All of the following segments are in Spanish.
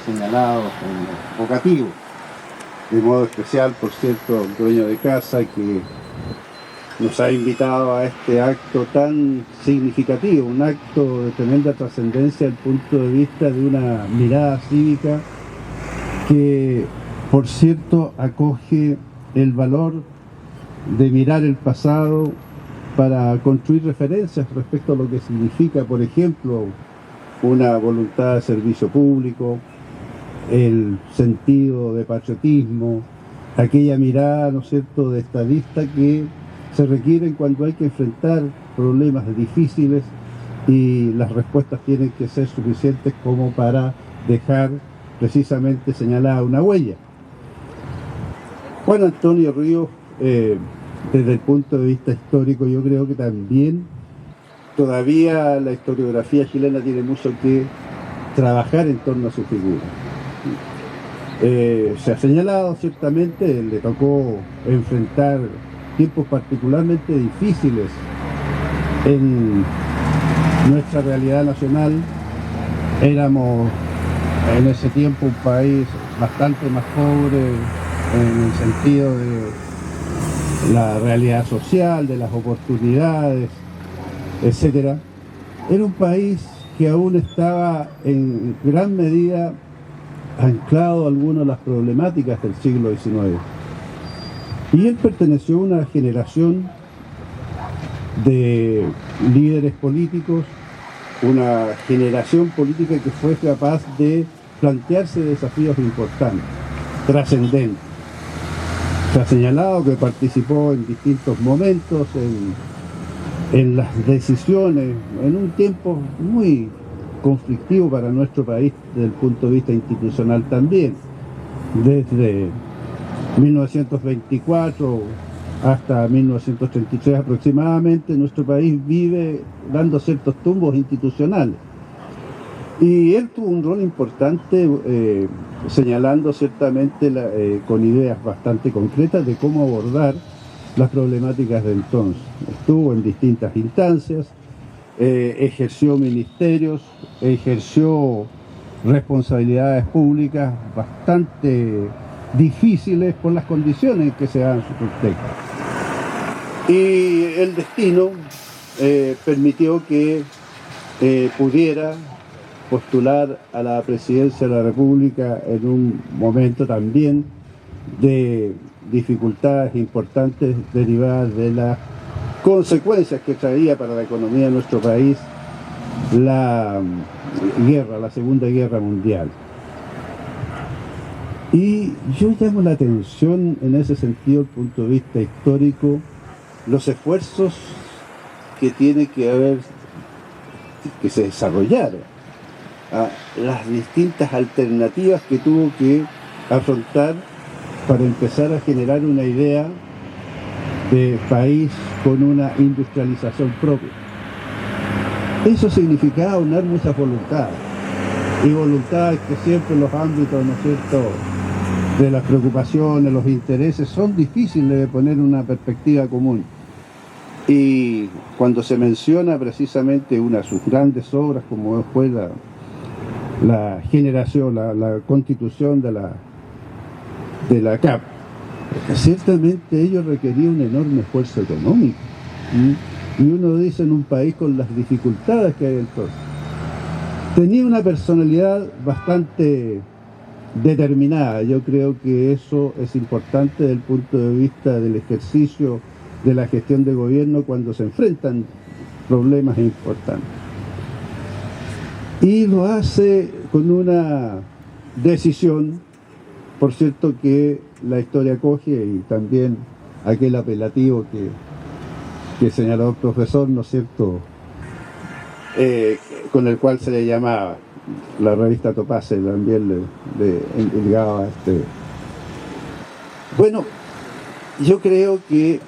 señalados en lo vocativo. De modo especial, por cierto, el dueño de casa que nos ha invitado a este acto tan significativo, un acto de tremenda trascendencia desde el punto de vista de una mirada cívica que, por cierto, acoge el valor de mirar el pasado para construir referencias respecto a lo que significa, por ejemplo, una voluntad de servicio público, el sentido de patriotismo, aquella mirada, ¿no es cierto?, de estadista que se requieren cuando hay que enfrentar problemas difíciles y las respuestas tienen que ser suficientes como para dejar precisamente señalada una huella. Juan Antonio Ríos, desde el punto de vista histórico, yo creo que también todavía la historiografía chilena tiene mucho que trabajar en torno a su figura. Se ha señalado, ciertamente, le tocó enfrentar tiempos particularmente difíciles en nuestra realidad nacional. Éramos en ese tiempo un país bastante más pobre en el sentido de la realidad social, de las oportunidades, etcétera. Era un país que aún estaba en gran medida anclado a algunas de las problemáticas del siglo XIX. Y él perteneció a una generación de líderes políticos, una generación política que fue capaz de plantearse desafíos importantes, trascendentes. Se ha señalado que participó en distintos momentos en las decisiones, en un tiempo muy conflictivo para nuestro país desde el punto de vista institucional también. Desde 1924 hasta 1933 aproximadamente, nuestro país vive dando ciertos tumbos institucionales. Y él tuvo un rol importante señalando ciertamente con ideas bastante concretas de cómo abordar las problemáticas de entonces. Estuvo en distintas instancias, ejerció ministerios, ejerció responsabilidades públicas bastante difíciles por las condiciones en que se dan su contexto. Y el destino permitió que pudiera postular a la presidencia de la República en un momento también de dificultades importantes derivadas de las consecuencias que traía para la economía de nuestro país la Segunda Guerra Mundial. Y yo llamo la atención en ese sentido, desde el punto de vista histórico, los esfuerzos que tiene que haber, que se desarrollaron, las distintas alternativas que tuvo que afrontar para empezar a generar una idea de país con una industrialización propia. Eso significaba unar muchas voluntades, y voluntades que siempre en los ámbitos, ¿no es cierto?, de las preocupaciones, los intereses, son difíciles de poner una perspectiva común. Y cuando se menciona precisamente una de sus grandes obras, como fue la generación, la constitución de la CAP, ciertamente ello requería un enorme esfuerzo económico. Y uno dice, en un país con las dificultades que hay entonces, tenía una personalidad bastante determinada. Yo creo que eso es importante desde el punto de vista del ejercicio de la gestión de gobierno cuando se enfrentan problemas importantes. Y lo hace con una decisión, por cierto, que la historia coge, y también aquel apelativo que señaló el profesor, ¿no es cierto?, con el cual se le llamaba. La revista Topase también le indicaba Bueno, yo creo que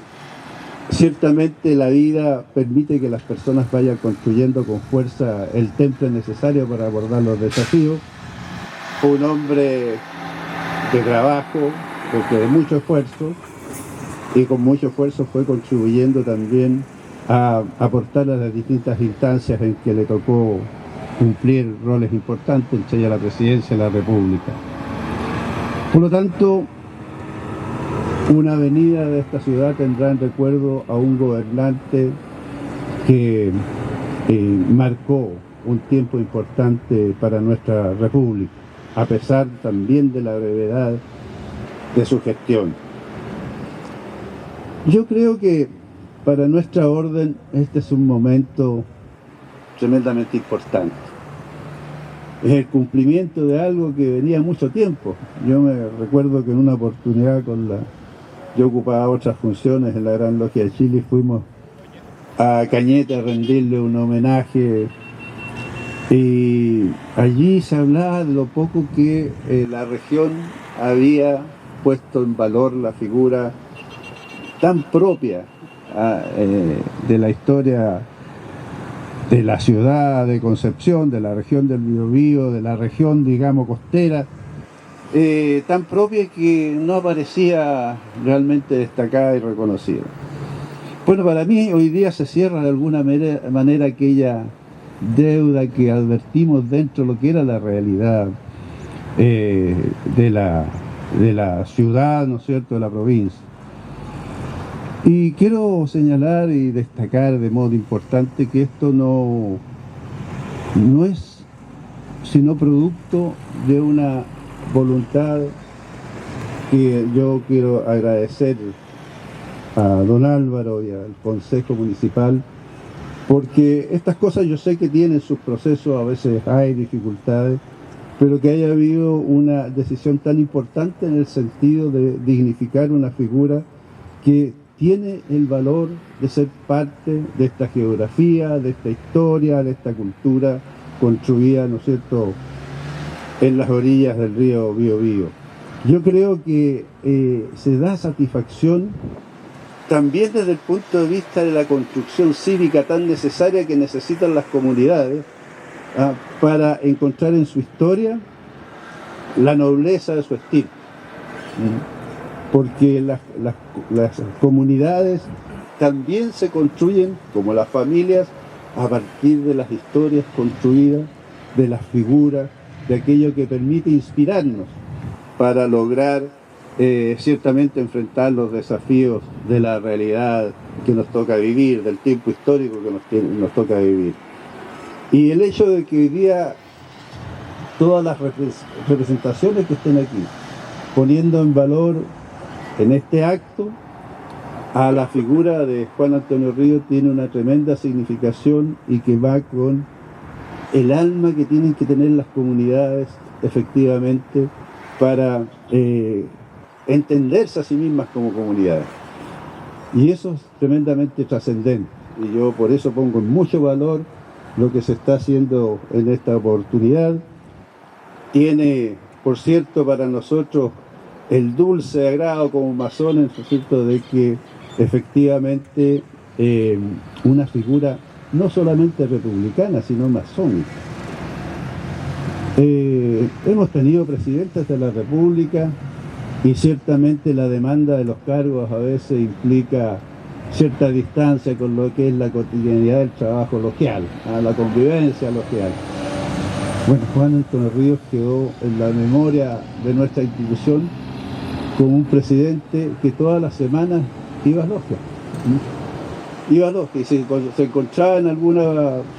ciertamente la vida permite que las personas vayan construyendo con fuerza el temple necesario para abordar los desafíos. Fue un hombre de trabajo, porque de mucho esfuerzo, y con mucho esfuerzo fue contribuyendo también a aportar a las distintas instancias en que le tocó cumplir roles importantes, entre ellas la presidencia de la República. Por lo tanto, una avenida de esta ciudad tendrá en recuerdo a un gobernante que marcó un tiempo importante para nuestra República, a pesar también de la brevedad de su gestión. Yo creo que para nuestra orden este es un momento tremendamente importante. Es el cumplimiento de algo que venía mucho tiempo. Yo me recuerdo que en una oportunidad yo ocupaba otras funciones en la Gran Logia de Chile y fuimos a Cañete a rendirle un homenaje, y allí se hablaba de lo poco que la región había puesto en valor la figura tan propia de la historia de la ciudad de Concepción, de la región del Biobío, de la región, digamos, costera, tan propia que no aparecía realmente destacada y reconocida. Bueno, para mí hoy día se cierra de alguna manera aquella deuda que advertimos dentro de lo que era la realidad de la ciudad, ¿no es cierto?, de la provincia. Y quiero señalar y destacar de modo importante que esto no es sino producto de una voluntad que yo quiero agradecer a don Álvaro y al Consejo Municipal, porque estas cosas yo sé que tienen sus procesos, a veces hay dificultades, pero que haya habido una decisión tan importante en el sentido de dignificar una figura que tiene el valor de ser parte de esta geografía, de esta historia, de esta cultura construida, ¿no es cierto?, en las orillas del río Biobío. Yo creo que se da satisfacción también desde el punto de vista de la construcción cívica tan necesaria que necesitan las comunidades para encontrar en su historia la nobleza de su estilo. Porque las comunidades también se construyen, como las familias, a partir de las historias construidas, de las figuras, de aquello que permite inspirarnos para lograr ciertamente enfrentar los desafíos de la realidad que nos toca vivir, del tiempo histórico que nos toca vivir. Y el hecho de que hoy día todas las representaciones que estén aquí, poniendo en valor en este acto a la figura de Juan Antonio Ríos, tiene una tremenda significación y que va con el alma que tienen que tener las comunidades efectivamente para entenderse a sí mismas como comunidades. Y eso es tremendamente trascendente. Y yo por eso pongo en mucho valor lo que se está haciendo en esta oportunidad. Tiene, por cierto, para nosotros el dulce agrado como masones, ¿no es cierto?, de que efectivamente una figura no solamente republicana, sino masónica. Hemos tenido presidentes de la República y ciertamente la demanda de los cargos a veces implica cierta distancia con lo que es la cotidianidad del trabajo logial, la convivencia logial. Bueno, Juan Antonio Ríos quedó en la memoria de nuestra institución como un presidente que todas las semanas iba a logia. Iba a logia y se encontraba en alguna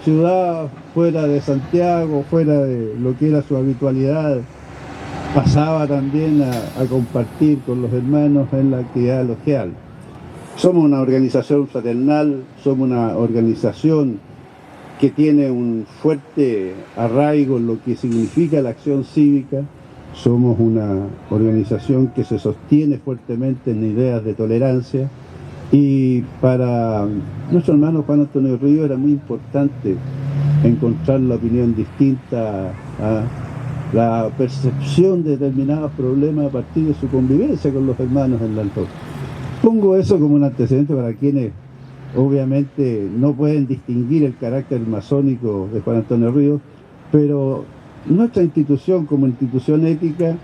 ciudad fuera de Santiago, fuera de lo que era su habitualidad. Pasaba también a compartir con los hermanos en la actividad logial. Somos una organización fraternal, somos una organización que tiene un fuerte arraigo en lo que significa la acción cívica. Somos una organización que se sostiene fuertemente en ideas de tolerancia, y para nuestro hermano Juan Antonio Ríos era muy importante encontrar la opinión distinta a la percepción de determinados problemas a partir de su convivencia con los hermanos en la altura. Pongo eso como un antecedente para quienes obviamente no pueden distinguir el carácter masónico de Juan Antonio Ríos, pero nuestra institución como institución ética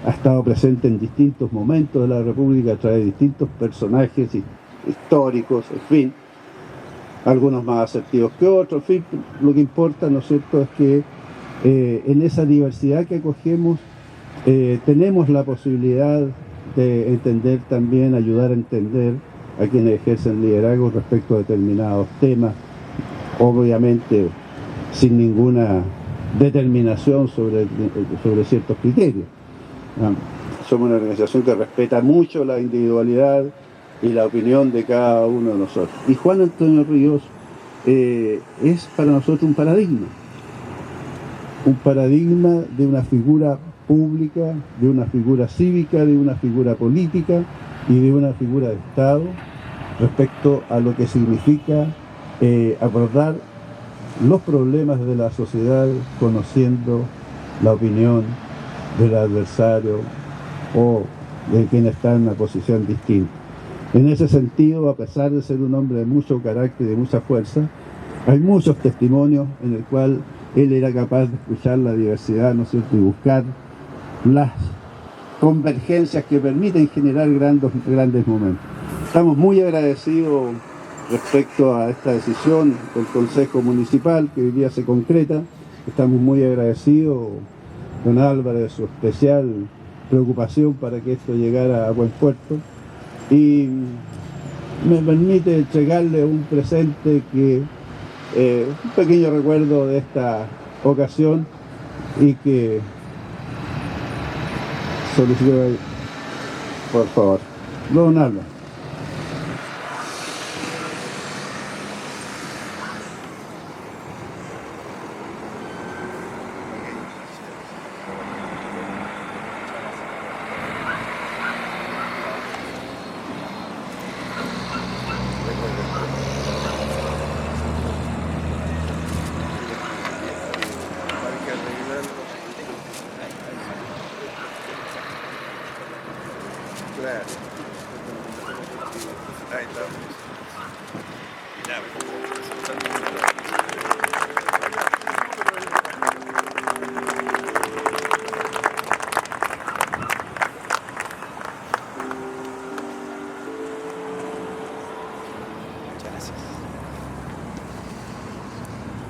ha estado presente en distintos momentos de la República a través de distintos personajes históricos, en fin. algunos más asertivos que otros, en fin, lo que importa, ¿no es cierto?, es que en esa diversidad que acogemos tenemos la posibilidad de entender también, ayudar a entender a quienes ejercen liderazgo respecto a determinados temas, obviamente sin ninguna determinación sobre ciertos criterios. Somos una organización que respeta mucho la individualidad y la opinión de cada uno de nosotros. Y Juan Antonio Ríos es para nosotros un paradigma de una figura pública, de una figura cívica, de una figura política y de una figura de Estado respecto a lo que significa abordar los problemas de la sociedad conociendo la opinión del adversario o de quien está en una posición distinta. En ese sentido, a pesar de ser un hombre de mucho carácter y de mucha fuerza, hay muchos testimonios en el cual él era capaz de escuchar la diversidad, ¿no es cierto?, y buscar las convergencias que permiten generar grandes momentos. Estamos muy agradecidos respecto a esta decisión del Consejo Municipal que hoy día se concreta. Estamos muy agradecidos, don Álvaro, de su especial preocupación para que esto llegara a buen puerto. Y me permite entregarle un presente que un pequeño recuerdo de esta ocasión y que solicito, por favor, don Álvaro. Claro. Ahí está.